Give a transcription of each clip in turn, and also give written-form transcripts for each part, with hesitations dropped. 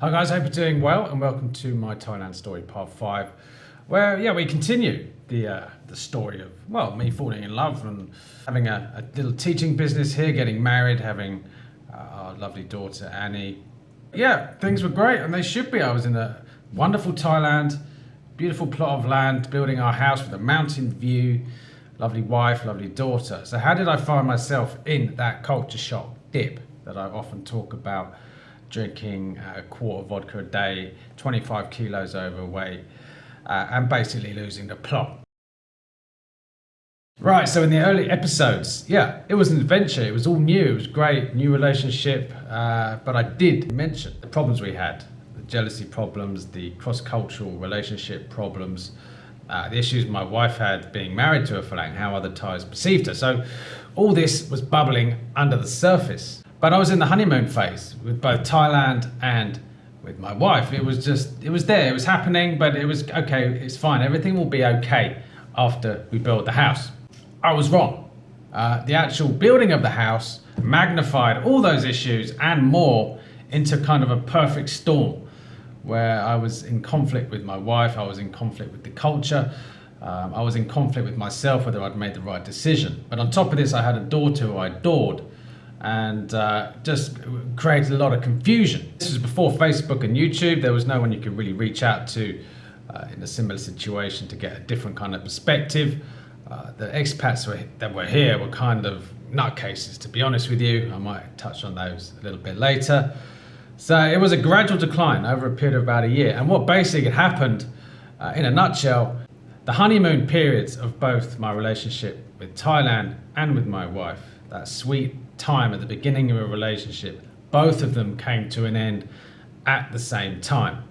Hi guys, hope you're doing well and welcome to my Thailand story part 5 where we continue the story of me falling in love and having a little teaching business here, getting married, having our lovely daughter Annie. Things were great and they should be. I was in a wonderful Thailand, beautiful plot of land, building our house with a mountain view, lovely wife, lovely daughter. So how did I find myself in that culture shock dip that I often talk about? Drinking a quart of vodka a day, 25 kilos overweight, and basically losing the plot. Right, so in the early episodes, it was an adventure. It was all new. It was great, new relationship. But I did mention the problems we had, the jealousy problems, the cross-cultural relationship problems, the issues my wife had being married to a Falang, how other Thais perceived her. So all this was bubbling under the surface. But I was in the honeymoon phase with both Thailand and with my wife. It was there, it was happening, but it was okay, it's fine. Everything will be okay after we build the house. I was wrong. The actual building of the house magnified all those issues and more into kind of a perfect storm where I was in conflict with my wife, I was in conflict with the culture, I was in conflict with myself, whether I'd made the right decision. But on top of this, I had a daughter who I adored, and just created a lot of confusion. This was before Facebook and YouTube. There was no one you could really reach out to in a similar situation to get a different kind of perspective. The expats that were here were kind of nutcases, to be honest with you. I might touch on those a little bit later. So it was a gradual decline over a period of about a year. And what basically happened, in a nutshell, the honeymoon periods of both my relationship with Thailand and with my wife, that sweet time at the beginning of a relationship, both of them came to an end at the same time.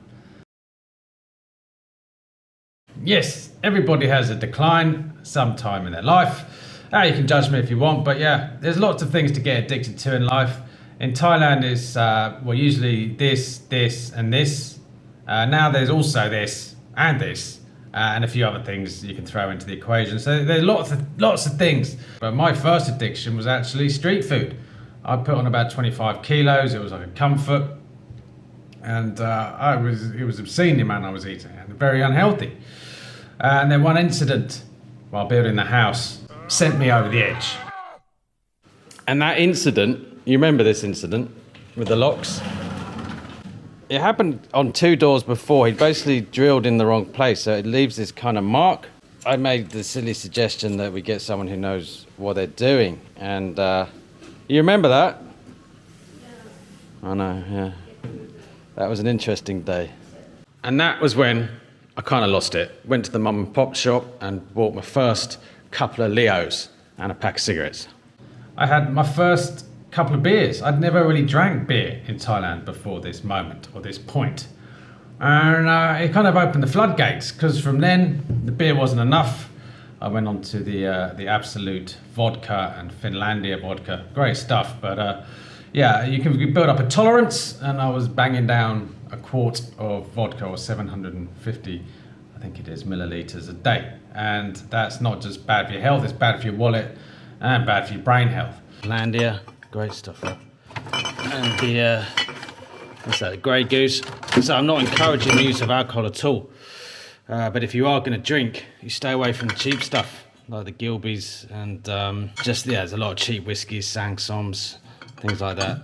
Yes, everybody has a decline sometime in their life. You can judge me if you want, but there's lots of things to get addicted to in life. In Thailand it's usually this and this. Now there's also this and this. And a few other things you can throw into the equation. So there's lots of things. But my first addiction was actually street food. I put on about 25 kilos. It was like a comfort. And it was obscene, the amount I was eating, and very unhealthy. And then one incident while building the house sent me over the edge. And that incident, you remember this incident with the locks? It happened on 2 doors before. He basically drilled in the wrong place, so it leaves this kind of mark. I made the silly suggestion that we get someone who knows what they're doing. And you remember that? Yeah. I know, yeah. That was an interesting day. And that was when I kind of lost it. Went to the mum and pop shop and bought my first couple of Leos and a pack of cigarettes. I had my first couple of beers. I'd never really drank beer in Thailand before this moment or this point. And it kind of opened the floodgates, because from then the beer wasn't enough. I went on to the Absolute vodka and Finlandia vodka. Great stuff, but you can build up a tolerance, and I was banging down a quart of vodka, or 750, I think it is, milliliters a day. And that's not just bad for your health, it's bad for your wallet and bad for your brain health. Finlandia, great stuff. And what's that, the Grey Goose. So I'm not encouraging the use of alcohol at all. But if you are going to drink, you stay away from the cheap stuff, like the Gilbeys and there's a lot of cheap whiskies, Sangsoms, things like that.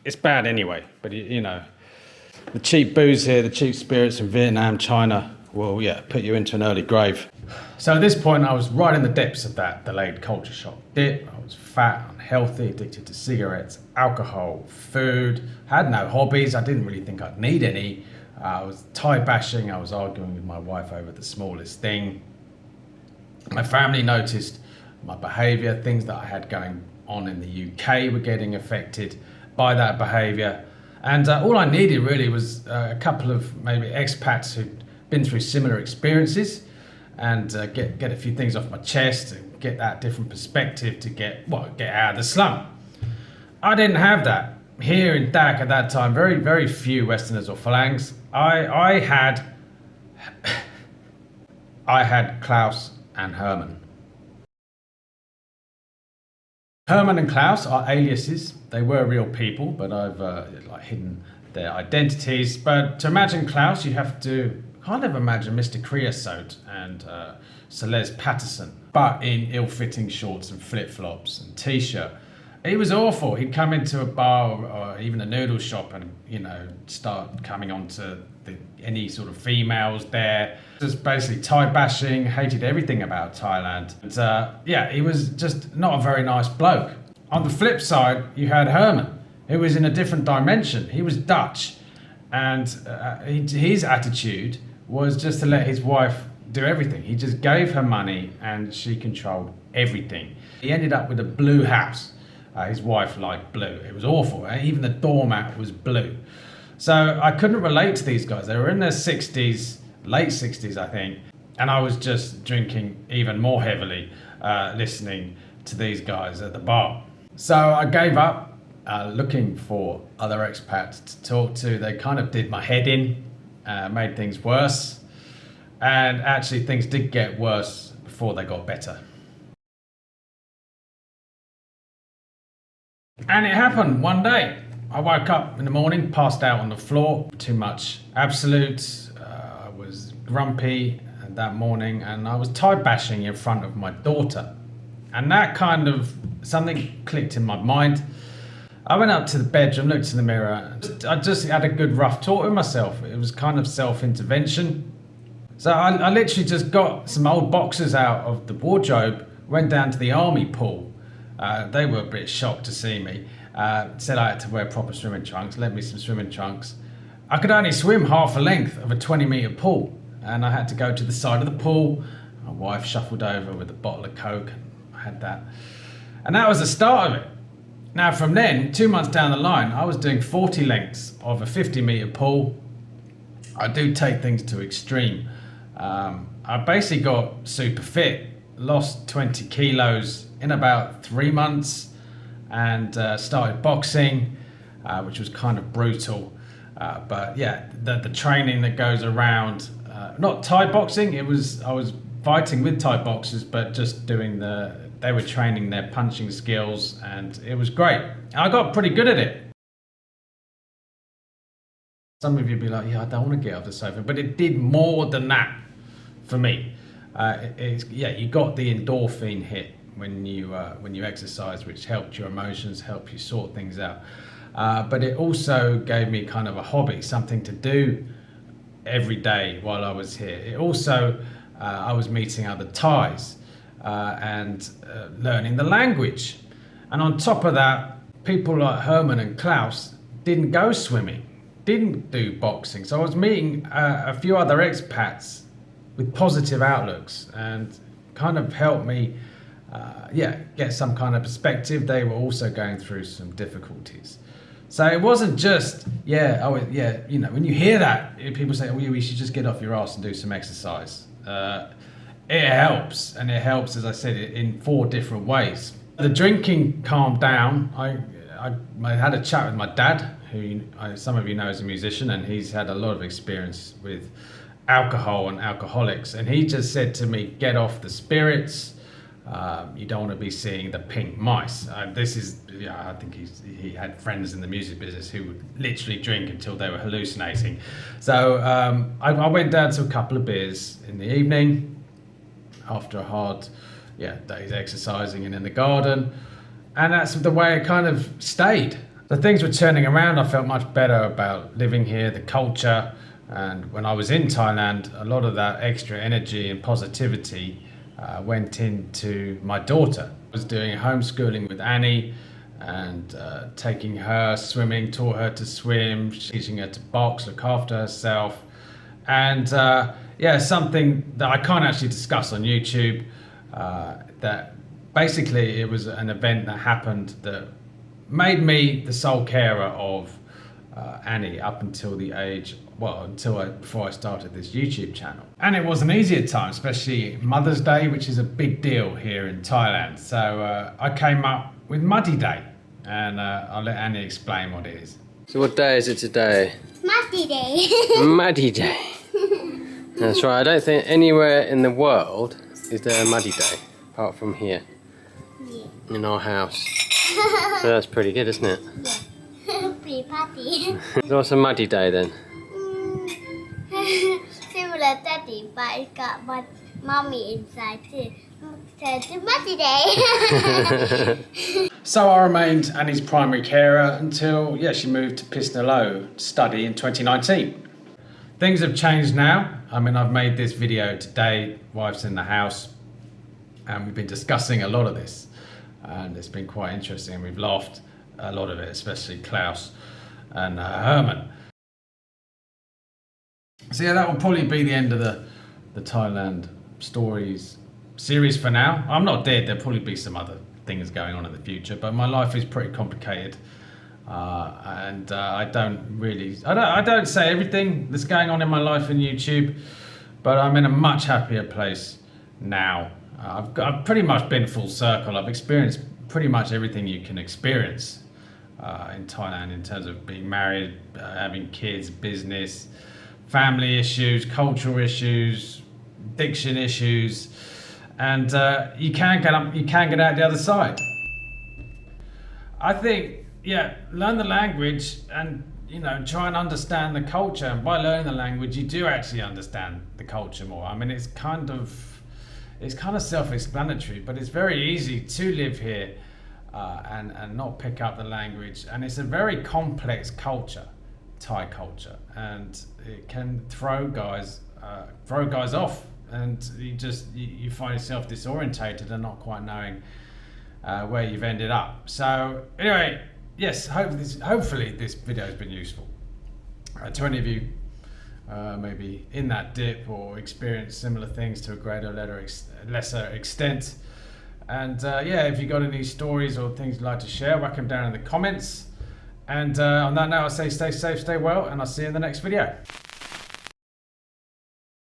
It's bad anyway. But you know, the cheap booze here, the cheap spirits in Vietnam, China, will put you into an early grave. So at this point, I was right in the depths of that delayed culture shock dip. I was fat, unhealthy, addicted to cigarettes, alcohol, food, had no hobbies. I didn't really think I'd need any. I was Thai bashing. I was arguing with my wife over the smallest thing. My family noticed my behaviour. Things that I had going on in the UK were getting affected by that behaviour. And all I needed really was a couple of maybe expats who'd been through similar experiences, and get a few things off my chest and get that different perspective to get out of the slump. I didn't have that. Here in Dak at that time, very, very few Westerners or Phalangs. I had Klaus and Herman. Herman and Klaus are aliases. They were real people, but I've like hidden their identities. But to imagine Klaus, you have to kind of imagine Mr. Creosote and Celeste Patterson, but in ill-fitting shorts and flip-flops and t-shirt. He was awful. He'd come into a bar or even a noodle shop and, start coming on to any sort of females there. Just basically Thai bashing, hated everything about Thailand. And, he was just not a very nice bloke. On the flip side, you had Herman, who was in a different dimension. He was Dutch, and his attitude was just to let his wife do everything. He just gave her money and she controlled everything. He ended up with a blue house. His wife liked blue. It was awful. Even the doormat was blue. So I couldn't relate to these guys. They were in their 60s, late 60s, I think. And I was just drinking even more heavily, listening to these guys at the bar. So I gave up looking for other expats to talk to. They kind of did my head in, made things worse. And actually things did get worse before they got better. And it happened one day. I woke up in the morning, passed out on the floor, too much absolute. I was grumpy that morning and I was Thai bashing in front of my daughter. And that kind of, something clicked in my mind. I went up to the bedroom, looked in the mirror. I just had a good rough talk with myself. It was kind of self-intervention. So I literally just got some old boxes out of the wardrobe, went down to the army pool. They were a bit shocked to see me. Said I had to wear proper swimming trunks, lent me some swimming trunks. I could only swim half the length of a 20-metre pool, and I had to go to the side of the pool. My wife shuffled over with a bottle of Coke, and I had that. And that was the start of it. Now from then, 2 months down the line, I was doing 40 lengths of a 50-metre pool. I do take things to extreme. I basically got super fit, lost 20 kilos in about 3 months, and started boxing, which was kind of brutal. But yeah, the training that goes around, not Thai boxing, I was fighting with Thai boxers, but just doing they were training their punching skills, and it was great. I got pretty good at it. Some of you be like, yeah, I don't want to get off the sofa, but it did more than that for me. You got the endorphin hit when you exercise, which helped your emotions, helped you sort things out. But it also gave me kind of a hobby, something to do every day while I was here. It also, I was meeting other Thais and learning the language. And on top of that, people like Herman and Klaus didn't go swimming, didn't do boxing. So I was meeting a few other expats with positive outlooks, and kind of helped me get some kind of perspective. They were also going through some difficulties. So it wasn't just, when you hear that, people say, we should just get off your ass and do some exercise. It helps, and it helps, as I said, in 4 different ways. The drinking calmed down. I had a chat with my dad, who some of you know is a musician, and he's had a lot of experience with alcohol and alcoholics. And he just said to me, get off the spirits. You don't want to be seeing the pink mice. I think he had friends in the music business who would literally drink until they were hallucinating. So I went down to a couple of beers in the evening after a hard day's exercising and in the garden. And that's the way it kind of stayed. So things were turning around. I felt much better about living here, the culture. And when I was in Thailand, a lot of that extra energy and positivity went into my daughter. I was doing homeschooling with Annie and taking her swimming, taught her to swim, teaching her to box, look after herself. And something that I can't actually discuss on YouTube, that basically it was an event that happened that made me the sole carer of Annie up until before I started this YouTube channel. And it wasn't easy at times, especially Mother's Day, which is a big deal here in Thailand. So I came up with Muddy Day, and I'll let Annie explain what it is. So what day is it today? Muddy Day. Muddy Day. That's right, I don't think anywhere in the world is there a Muddy Day, apart from here. in our house. So that's pretty good, isn't it? Yeah. Pretty party. It was a muddy day then. Similar daddy, but it's got my mommy inside too. So it's a muddy day. So I remained Annie's primary carer until, she moved to Pisnello to study in 2019. Things have changed now. I mean, I've made this video today, wife's in the house, and we've been discussing a lot of this. And it's been quite interesting. We've laughed a lot of it, especially Klaus and Herman. So yeah, that will probably be the end of the Thailand stories series for now. I'm not dead, there'll probably be some other things going on in the future, but my life is pretty complicated. I don't say everything that's going on in my life in YouTube, but I'm in a much happier place now. I've pretty much been full circle. I've experienced pretty much everything you can experience in Thailand in terms of being married, having kids, business, family issues, cultural issues, addiction issues, and you can get out the other side. I think, learn the language and try and understand the culture. And by learning the language, you do actually understand the culture more. I mean, it's kind of self-explanatory, but it's very easy to live here and not pick up the language. And it's a very complex culture, Thai culture, and it can throw guys off, and you find yourself disorientated and not quite knowing where you've ended up. So anyway, yes, hopefully this video has been useful to any of you maybe in that dip or experience similar things to a greater or lesser extent. And if you got any stories or things you'd like to share, whack them down in the comments. And on that note, I say stay safe, stay well, and I'll see you in the next video.